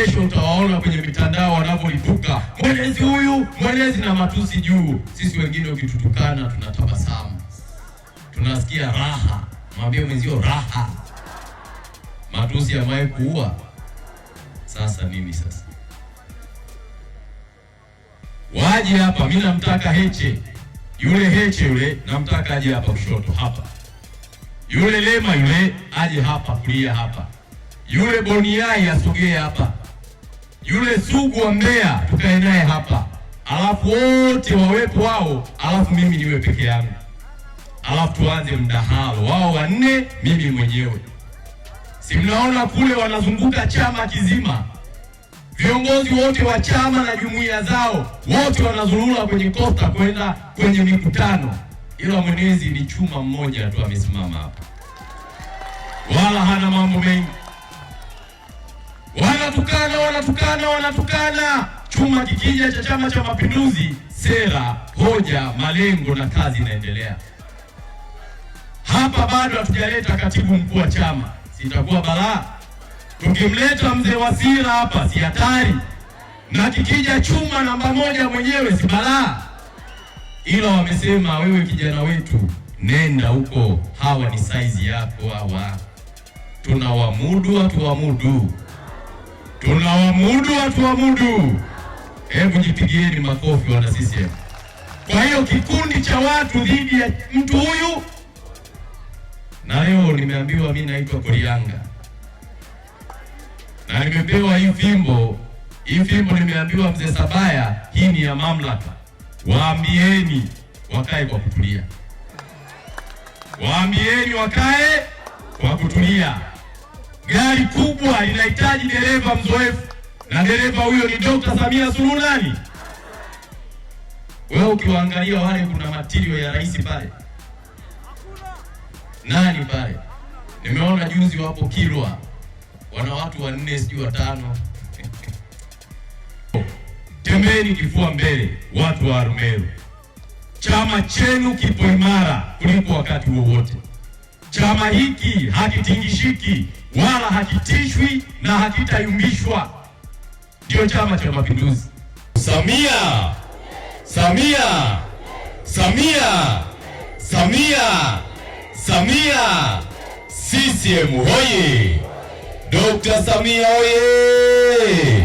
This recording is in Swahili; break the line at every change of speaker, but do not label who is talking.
Kesho utawaona kwenye mitandao wanapolipuka mwenezi huyu, mwenezi, na matusi juu. Sisi wengine ukitutukana tunatabasamu, tunasikia raha. Mwambie mwenzio raha. Matusi yamaye kuua. Sasa nini sasa? Waje hapa, mimi namtaka Heche. Yule Heche yule namtaka aje hapa kushoto hapa. Yule Lema yule aje hapa kulia hapa. Yule Boniai asogee hapa. Yule Sugu wa Mbeya tukae naye hapa. Alafu wote wawepo wao, alafu mimi niwe peke yangu. Alafu tuanze mdahalo. Wao wanne, mimi mwenyewe. Si mnaona kule wanazunguka chama kizima. Viongozi wote wa chama na jumuiya zao wote wanazurura kwenye kosta kwenda kwenye mikutano. Ila mwenezi ni chuma mmoja tu amesimama hapa. Wala hana mambo mengi. Wanatukana. Chuma kikija cha Chama cha Mapinduzi, sera, hoja, malengo na kazi inaendelea. Hapa bado hatujaleta katibu mkuu wa chama. Sitakuwa balaa. Tukimleta mzee Wasira hapa si hatari. Na kikija chuma namba moja mwenyewe si balaa. Ila wamesema wewe kijana wetu nenda huko, hawa ni size yako hawa. Tunawamudu hatuwamudu. Tunawamudu hatuwamudu. Hebu jipigieni makofi wana CCM. Kwa hiyo kikundi cha watu dhidi ya mtu huyu. Na leo nimeambiwa mimi naitwa Korianga. Na nimepewa hii fimbo. Hii fimbo nimeambiwa mzee Sabaya, hii ni ya mamlaka. Waambieni wakae kwa kutulia. Waambieni wakae kwa kutulia. Gari kubwa linahitaji dereva mzoefu. Na dereva huyo ni Dr. Samia Suluhu nani? Wewe ukiwaangalia wale kuna matirio ya rais pale. Nani pale? Nimeona juzi wapo Kilwa. Wana watu 4 sijui 5. Tembeni kifua mbele watu wa Arumeru. Chama chenu kipo imara kuliko wakati wowote. Chama hiki hakitingishiki wala hakitishwi na hakitayumbishwa. Ndio Chama cha Mapinduzi. Samia! Samia! Samia! Samia! Samia! CCM hoye! Dr. Samia hoye!